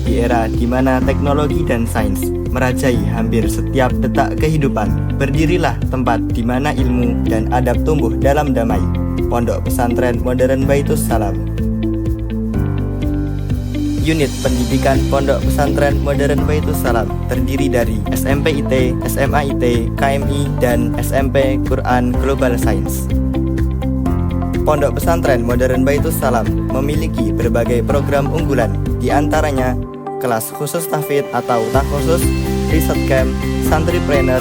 Di era di mana teknologi dan sains merajai hampir setiap detak kehidupan, berdirilah tempat di mana ilmu dan adab tumbuh dalam damai. Pondok Pesantren Modern Baitus Salam. Unit Pendidikan Pondok Pesantren Modern Baitus Salam terdiri dari SMP IT, SMA IT, KMI, dan SMP Quran Global Science. Pondok Pesantren Modern Baitus Salam memiliki berbagai program unggulan, di antaranya kelas khusus tahfidz atau takhusus, riset camp, santripreneur,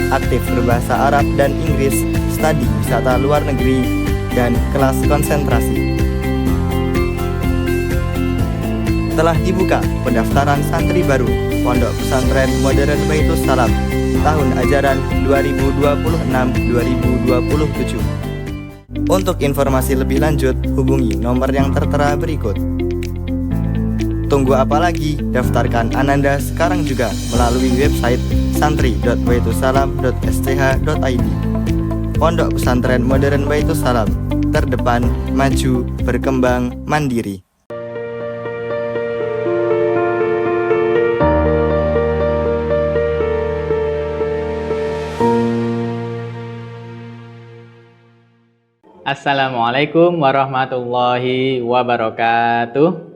aktif berbahasa Arab dan Inggris, studi wisata luar negeri, dan kelas konsentrasi. Telah dibuka pendaftaran santri baru Pondok Pesantren Modern Baitus Salam tahun ajaran 2026-2027. Untuk informasi lebih lanjut, hubungi nomor yang tertera berikut. Tunggu apa lagi? Daftarkan Ananda sekarang juga melalui website santri.baitussalam.sch.id. Pondok Pesantren Modern Baitus Salam, terdepan, maju, berkembang, mandiri. Assalamualaikum warahmatullahi wabarakatuh.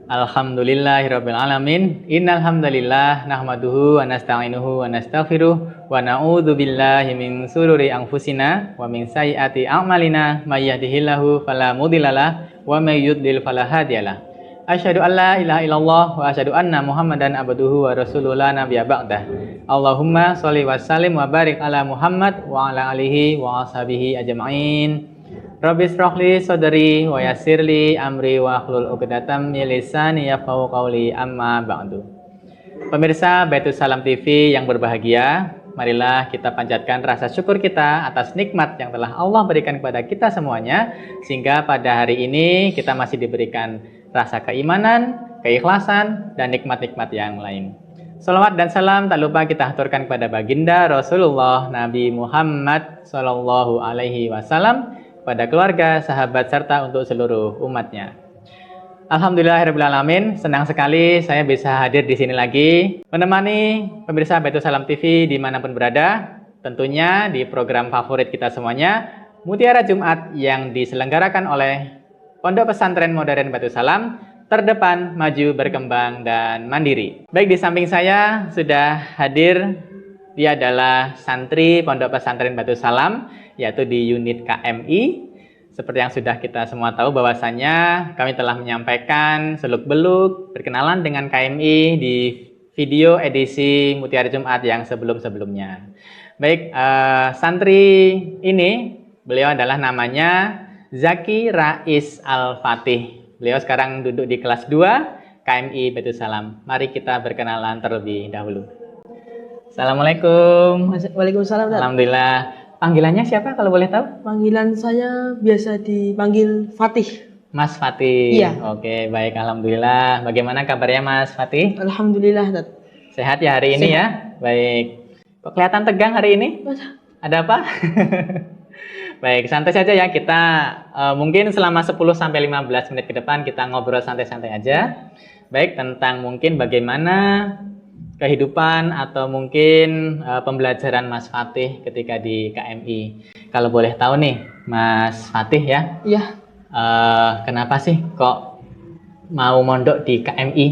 Alhamdulillahirabbil alamin. Innal hamdalillah nahmaduhu wa nasta'inuhu wa nastaghfiruh wa na'udzu billahi min sururi anfusina wa min sayyiati a'malina may yahdihillahu fala mudhillalah wa may yudlil fala hadiyalah. Asyhadu an la ilaha illallah wa asyhadu anna Muhammadan abduhu wa rasuluhu la nabiyya ba'dah. Allahumma sholli wa sallim wa barik ala Muhammad wa ala alihi wa ashabihi ajma'in. Rabbi shrahli sadri wa yassirli amri wa hlul 'uqdatam min lisani yafqahu qawli, amma ba'du. Pemirsa Baitus Salam TV yang berbahagia, marilah kita panjatkan rasa syukur kita atas nikmat yang telah Allah berikan kepada kita semuanya, sehingga pada hari ini kita masih diberikan rasa keimanan, keikhlasan, dan nikmat-nikmat yang lain. Salawat dan salam tak lupa kita haturkan kepada baginda Rasulullah Nabi Muhammad Sallallahu Alaihi Wasallam, pada keluarga, sahabat, serta untuk seluruh umatnya. Alhamdulillahirabbil alamin, senang sekali saya bisa hadir di sini lagi, menemani pemirsa Baitus Salam TV dimanapun berada, tentunya di program favorit kita semuanya, Mutiara Jumat, yang diselenggarakan oleh Pondok Pesantren Modern Baitus Salam, terdepan, maju, berkembang, dan mandiri. Baik, di samping saya sudah hadir, dia adalah santri Pondok Pesantren Baitus Salam, yaitu di unit KMI. Seperti yang sudah kita semua tahu bahwasannya kami telah menyampaikan seluk-beluk berkenalan dengan KMI di video edisi Mutiara Jumat yang sebelum-sebelumnya. Baik, santri ini, beliau adalah namanya Zaki Rais Al-Fatih. Beliau sekarang duduk di kelas 2 KMI Baitus Salam. Mari kita berkenalan terlebih dahulu. Assalamualaikum. Waalaikumsalam. Alhamdulillah. Panggilannya siapa kalau boleh tahu? Panggilan saya biasa dipanggil Fatih. Mas Fatih. Iya. Oke, baik, alhamdulillah. Bagaimana kabarnya Mas Fatih? Alhamdulillah, Dad. Sehat ya hari ini ya? Baik. Kok kelihatan tegang hari ini? Ada apa? Baik, santai saja ya. Kita mungkin selama 10-15 menit ke depan kita ngobrol santai-santai aja. Baik, tentang mungkin bagaimana kehidupan atau mungkin pembelajaran Mas Fatih ketika di KMI. Kalau boleh tahu nih, Mas Fatih ya. Iya. Kenapa sih kok mau mondok di KMI?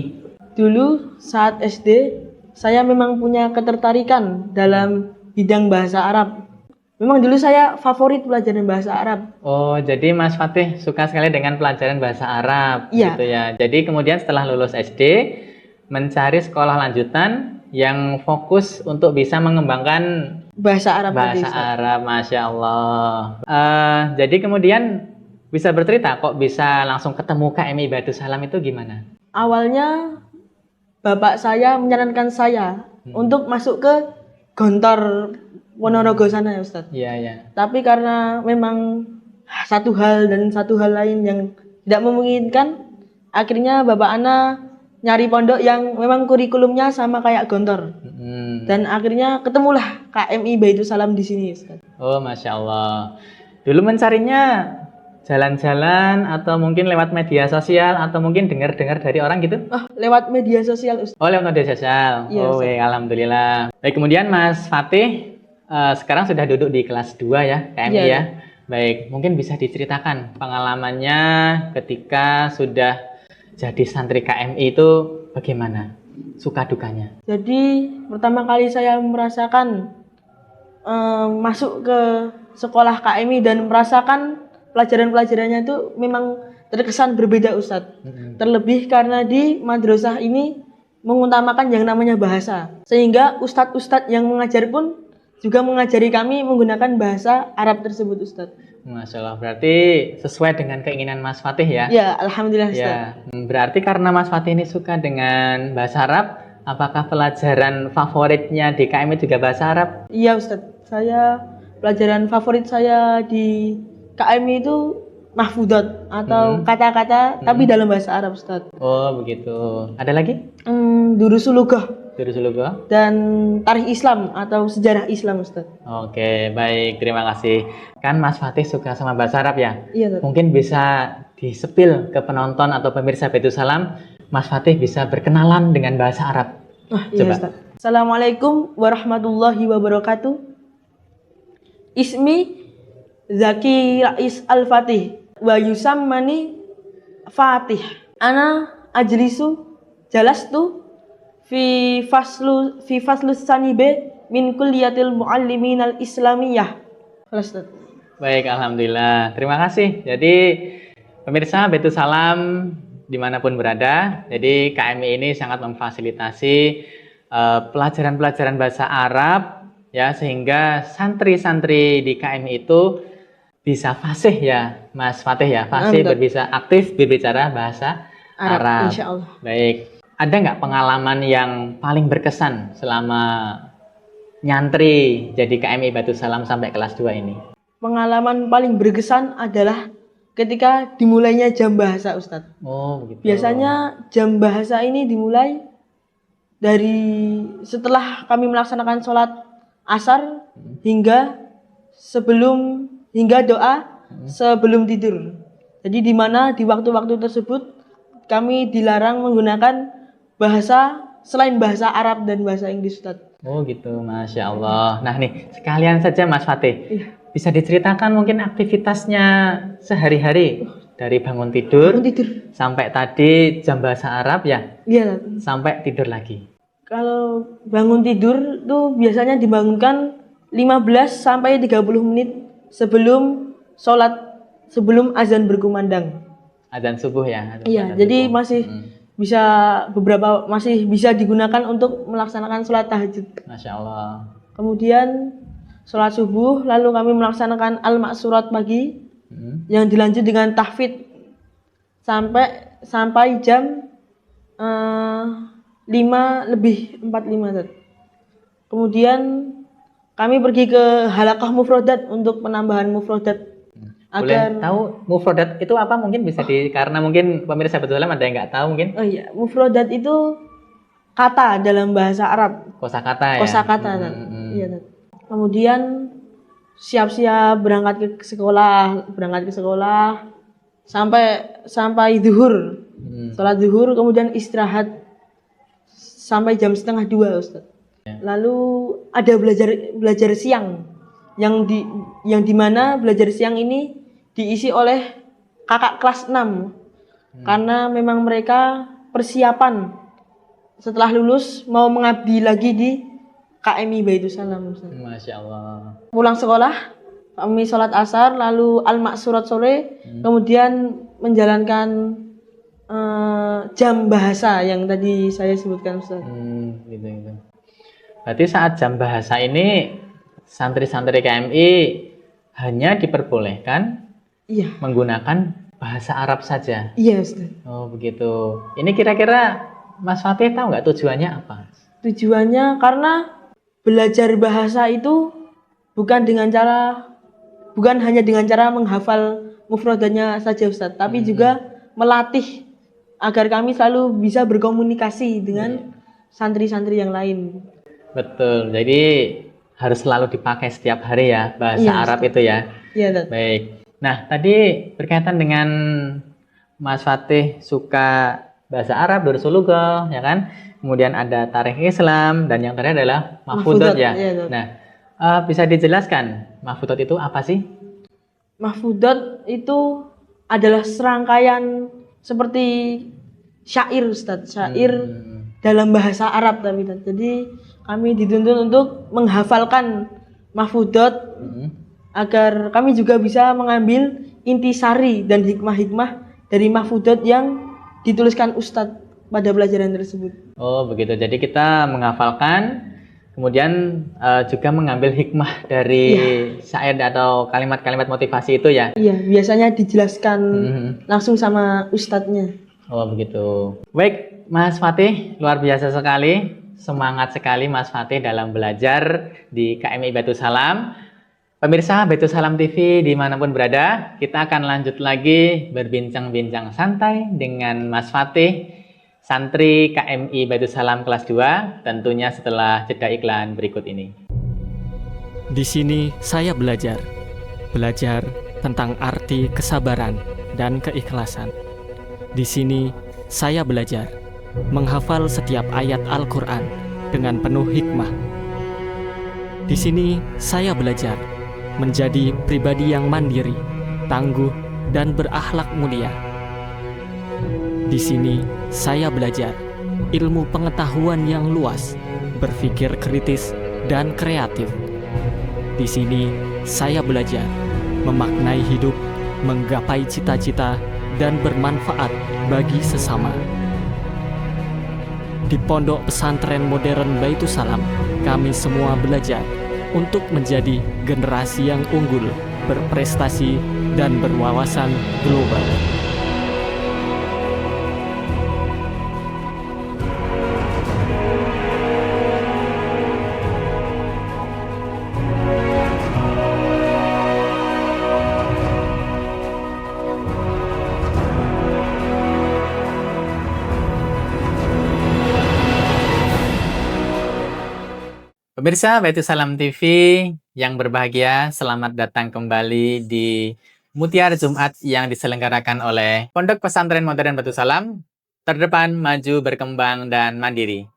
Dulu saat SD, saya memang punya ketertarikan dalam bidang bahasa Arab. Memang dulu saya favorit pelajaran bahasa Arab. Oh, jadi Mas Fatih suka sekali dengan pelajaran bahasa Arab, iya, gitu ya. Jadi kemudian setelah lulus SD, mencari sekolah lanjutan yang fokus untuk bisa mengembangkan bahasa Arab. Bahasa Arab, Masya Allah. Jadi kemudian bisa bercerita, kok bisa langsung ketemu KMI Baitus Salam itu gimana? Awalnya bapak saya menyarankan saya untuk masuk ke Gontor Ponorogo sana ya Ustadz. Iya, iya. Tapi karena memang satu hal dan satu hal lain yang tidak memungkinkan, akhirnya bapak Ana nyari pondok yang memang kurikulumnya sama kayak Gontor. Dan akhirnya ketemulah KMI Baitus Salam di sini, Ustaz. Oh, Masya Allah. Dulu mencarinya jalan-jalan atau mungkin lewat media sosial atau mungkin dengar-dengar dari orang gitu? Oh, lewat media sosial Ustaz. Oh, lewat media sosial. Iya, Oh, Ustaz. baik, alhamdulillah. Baik, kemudian Mas Fatih sekarang sudah duduk di kelas 2 ya, KMI Iya. ya. Baik, mungkin bisa diceritakan pengalamannya ketika sudah jadi santri KMI itu bagaimana? Suka dukanya. Jadi pertama kali saya merasakan masuk ke sekolah KMI dan merasakan pelajaran-pelajarannya itu memang terkesan berbeda Ustadz. Terlebih karena di madrasah ini mengutamakan yang namanya bahasa. Sehingga ustadz-ustadz yang mengajar pun juga mengajari kami menggunakan bahasa Arab tersebut Ustadz. Masya Allah, berarti sesuai dengan keinginan Mas Fatih ya? Ya, alhamdulillah Ustadz. Ya, berarti karena Mas Fatih ini suka dengan bahasa Arab, apakah pelajaran favoritnya di KMI juga bahasa Arab? Iya Ustadz, pelajaran favorit saya di KMI itu mahfudzat atau kata-kata tapi dalam bahasa Arab Ustadz. Oh begitu. Ada lagi? Durusul Lughah Dari Sulugo? dan Tarikh Islam atau sejarah Islam Ustadz. Oke, baik. Terima kasih. Kan Mas Fatih suka sama bahasa Arab ya? Iya Ustadz. Mungkin bisa disepil ke penonton atau pemirsa Baitul Salam, Mas Fatih bisa berkenalan dengan bahasa Arab. Iya Coba. Ustadz. Assalamualaikum warahmatullahi wabarakatuh. Ismi Zaki Rais Al-Fatih wa yusammani Fatih. Ana ajlisu jalastu fi faslus sanibe min kulliyatil muallimin al-islamiyah. Ustaz. Baik, alhamdulillah. Terima kasih. Jadi pemirsa Baitul Salam dimanapun berada, jadi KMI ini sangat memfasilitasi pelajaran-pelajaran bahasa Arab ya, sehingga santri-santri di KMI itu bisa fasih ya, Mas Fatih ya, fasih bisa aktif berbicara bahasa Arab. Insya Allah. Baik, ada nggak pengalaman yang paling berkesan selama nyantri jadi KMI Baitul Salam sampai kelas 2 ini? Pengalaman paling berkesan adalah ketika dimulainya jam bahasa Ustadz. Oh begitu. Biasanya jam bahasa ini dimulai dari setelah kami melaksanakan sholat asar hingga doa sebelum tidur. Jadi di mana di waktu-waktu tersebut kami dilarang menggunakan bahasa selain bahasa Arab dan bahasa Inggris Ustaz. Oh gitu, Masya Allah. Nah nih, sekalian saja Mas Fatih, bisa diceritakan mungkin aktivitasnya sehari-hari dari bangun tidur sampai tadi jam bahasa Arab ya? Iya. Sampai tidur lagi. Kalau bangun tidur tuh biasanya dibangunkan 15 sampai 30 menit sebelum sholat, sebelum azan berkumandang. Azan subuh ya? Iya, jadi masih bisa digunakan untuk melaksanakan sholat tahajud. Masya Allah. Kemudian sholat subuh, lalu kami melaksanakan al-maksurat pagi yang dilanjut dengan tahfidz sampai jam 5:45. Kemudian kami pergi ke halaqah mufrodat untuk penambahan mufrodat. Boleh tahu mufrodat itu apa? Mungkin bisa karena mungkin pemirsa Baitul Salam ada yang nggak tahu mungkin. Oh iya, mufrodat itu kata dalam bahasa Arab. Kosakata ya. Kosakata. Iya. Kemudian siap-siap berangkat ke sekolah sampai zuhur. Sholat zuhur, kemudian istirahat sampai jam 1:30 Ustaz. Lalu ada belajar siang yang dimana belajar siang ini diisi oleh kakak kelas 6 karena memang mereka persiapan setelah lulus mau mengabdi lagi di KMI Baitul Salam. Masya Allah. Pulang sekolah kami sholat asar lalu al-maksurat sore kemudian menjalankan jam bahasa yang tadi saya sebutkan Ustaz. Gitu. Berarti saat jam bahasa ini santri-santri KMI hanya diperbolehkan menggunakan bahasa Arab saja. Iya Ustaz. Oh begitu. Ini kira-kira Mas Fatih tahu nggak tujuannya apa? Tujuannya karena belajar bahasa itu bukan hanya dengan cara menghafal mufradatnya saja Ustaz, tapi juga melatih agar kami selalu bisa berkomunikasi dengan santri-santri yang lain. Betul. Jadi harus selalu dipakai setiap hari ya bahasa Arab itu ya. Iya, Ustaz. Baik. Nah, tadi berkaitan dengan Mas Fatih suka bahasa Arab, Darsul Lughah, ya kan? Kemudian ada Tarikh Islam, dan yang terakhir adalah Mahfudhot ya. Iya, Ustaz. Nah, bisa dijelaskan Mahfudhot itu apa sih? Mahfudhot itu adalah serangkaian seperti syair, Ustaz. Syair dalam bahasa Arab tapi Ustaz. Jadi kami dituntut untuk menghafalkan Mahfudhot agar kami juga bisa mengambil intisari dan hikmah-hikmah dari Mahfudhot yang dituliskan Ustadz pada pelajaran tersebut. Oh, begitu. Jadi kita menghafalkan, kemudian juga mengambil hikmah dari syair atau kalimat-kalimat motivasi itu ya. Iya, biasanya dijelaskan langsung sama ustadznya. Oh, begitu. Baik, Mas Fatih, luar biasa sekali. Semangat sekali Mas Fatih dalam belajar di KMI Baitus Salam. Pemirsa Baitus Salam TV dimanapun berada, kita akan lanjut lagi berbincang-bincang santai dengan Mas Fatih, santri KMI Baitus Salam kelas 2, tentunya setelah jeda iklan berikut ini. Di sini saya belajar tentang arti kesabaran dan keikhlasan. Di sini saya belajar menghafal setiap ayat Al-Quran dengan penuh hikmah. Di sini saya belajar menjadi pribadi yang mandiri, tangguh, dan berakhlak mulia. Di sini saya belajar ilmu pengetahuan yang luas, berpikir kritis, dan kreatif. Di sini saya belajar memaknai hidup, menggapai cita-cita, dan bermanfaat bagi sesama. Di Pondok Pesantren Modern Baitus Salam, kami semua belajar untuk menjadi generasi yang unggul, berprestasi, dan berwawasan global. Pemirsa Baitus Salam TV yang berbahagia, selamat datang kembali di Mutiara Jumat yang diselenggarakan oleh Pondok Pesantren Modern Baitus Salam, terdepan, maju, berkembang, dan mandiri.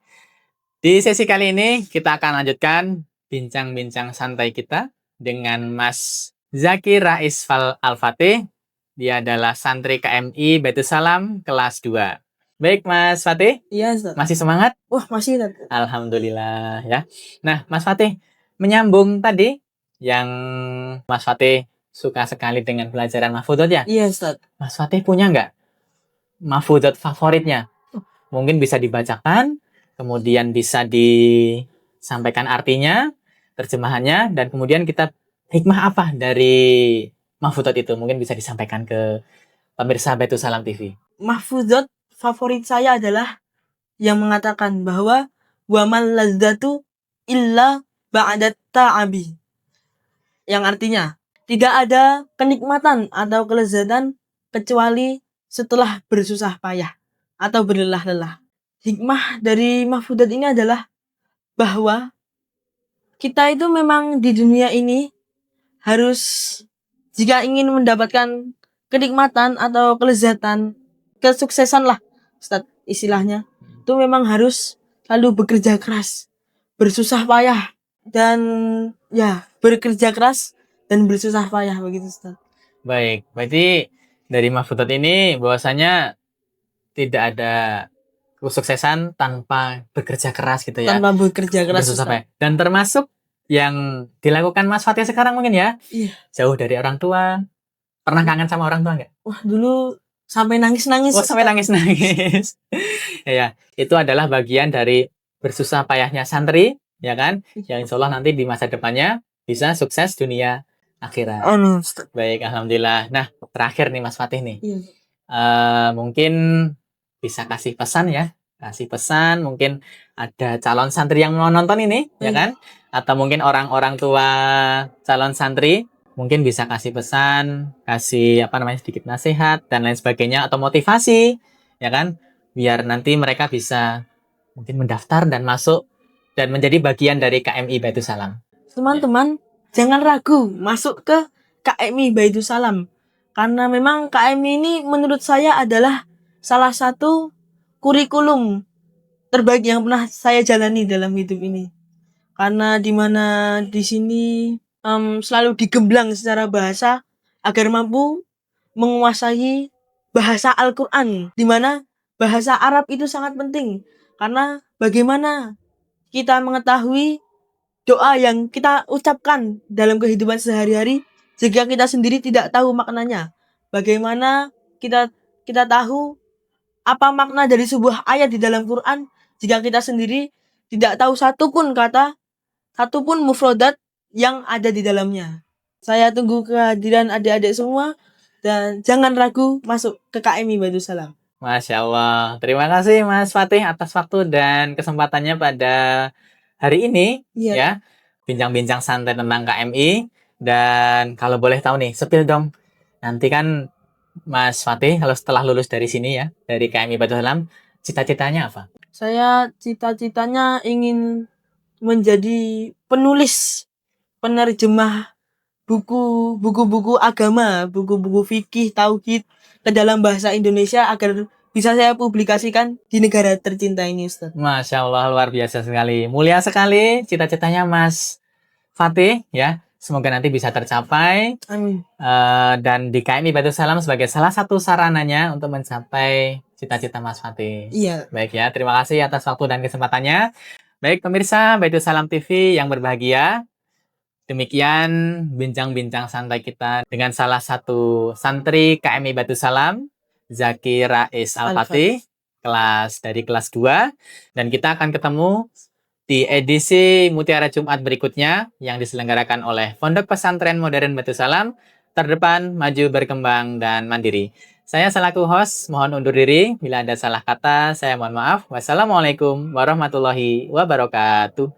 Di sesi kali ini kita akan lanjutkan bincang-bincang santai kita dengan Mas Zaki Rais Al-Fatih. Dia adalah santri KMI Baitus Salam kelas 2. Baik Mas Fatih, Iya, Ustaz. masih semangat? Wah, masih, Ustaz. Alhamdulillah ya. Nah, Mas Fatih, menyambung tadi yang Mas Fatih suka sekali dengan pelajaran Mahfudhot ya? Iya, Ustaz. Mas Fatih punya nggak Mahfudhot favoritnya? Mungkin bisa dibacakan, kemudian bisa disampaikan artinya, terjemahannya, dan kemudian kita hikmah apa dari Mahfudhot itu? Mungkin bisa disampaikan ke pemirsa Baitus Salam TV. Mahfudhot favorit saya adalah yang mengatakan bahwa wamal ladzatu illa ba'dat ta'abi. Yang artinya, tidak ada kenikmatan atau kelezatan kecuali setelah bersusah payah atau berlelah-lelah. Hikmah dari Mahfudhot ini adalah bahwa kita itu memang di dunia ini harus, jika ingin mendapatkan kenikmatan atau kelezatan, kesuksesan lah Ustaz, istilahnya, itu memang harus selalu bekerja keras, bersusah payah, dan ya bekerja keras dan bersusah payah begitu Ustaz. Baik, berarti dari Mahfudhot ini bahwasanya tidak ada kesuksesan tanpa bekerja keras gitu ya. Tanpa bekerja keras Bersusah Ustaz. payah. Dan termasuk yang dilakukan Mas Fatih sekarang mungkin ya, Iya. jauh dari orang tua. Pernah kangen sama orang tua nggak? Wah, dulu sampai nangis-nangis. Oh, sampai nangis-nangis. Ya, itu adalah bagian dari bersusah payahnya santri, ya kan? Yang insya Allah nanti di masa depannya bisa sukses dunia akhirat. Amin Ustaz. Baik, alhamdulillah. Nah, terakhir nih Mas Fatih nih. Iya. Mungkin bisa kasih pesan ya. Kasih pesan, mungkin ada calon santri yang mau nonton ini, ya kan? Atau mungkin orang-orang tua calon santri mungkin bisa kasih pesan, kasih sedikit nasihat dan lain sebagainya, atau motivasi, ya kan, biar nanti mereka bisa mungkin mendaftar dan masuk dan menjadi bagian dari KMI Baitus Salam. Teman-teman, jangan ragu masuk ke KMI Baitul Salam. Karena memang KMI ini menurut saya adalah salah satu kurikulum terbaik yang pernah saya jalani dalam hidup ini. Karena dimana di sini selalu digemblang secara bahasa agar mampu menguasai bahasa Al-Quran, di mana bahasa Arab itu sangat penting. Karena bagaimana kita mengetahui doa yang kita ucapkan dalam kehidupan sehari-hari jika kita sendiri tidak tahu maknanya. Bagaimana kita tahu apa makna dari sebuah ayat di dalam Quran jika kita sendiri tidak tahu satupun kata, satupun mufrodat yang ada di dalamnya. Saya tunggu kehadiran adik-adik semua dan jangan ragu masuk ke KMI Baitul Salam. Masya Allah. Terima kasih Mas Fatih atas waktu dan kesempatannya pada hari ini. Iya. Ya, bincang-bincang santai tentang KMI. Dan kalau boleh tahu nih, spill dong. Nanti kan Mas Fatih kalau setelah lulus dari sini ya, dari KMI Baitul Salam, cita-citanya apa? Saya cita-citanya ingin menjadi penulis, penerjemah buku-buku agama, buku-buku fikih, tauhid ke dalam bahasa Indonesia agar bisa saya publikasikan di negara tercinta ini, Ustaz. Masya Allah, luar biasa sekali. Mulia sekali cita-citanya Mas Fatih ya. Semoga nanti bisa tercapai. Amin. Dan di KMI Baitul Salam sebagai salah satu sarananya untuk mencapai cita-cita Mas Fatih. Iya. Baik ya, terima kasih atas waktu dan kesempatannya. Baik pemirsa Baitul Salam TV yang berbahagia. Demikian bincang-bincang santai kita dengan salah satu santri KMI Baitul Salam, Zaki Rais Al-Fatih, dari kelas 2. Dan kita akan ketemu di edisi Mutiara Jumat berikutnya yang diselenggarakan oleh Pondok Pesantren Modern Baitul Salam, terdepan, maju, berkembang, dan mandiri. Saya selaku host, mohon undur diri. Bila ada salah kata, saya mohon maaf. Wassalamualaikum warahmatullahi wabarakatuh.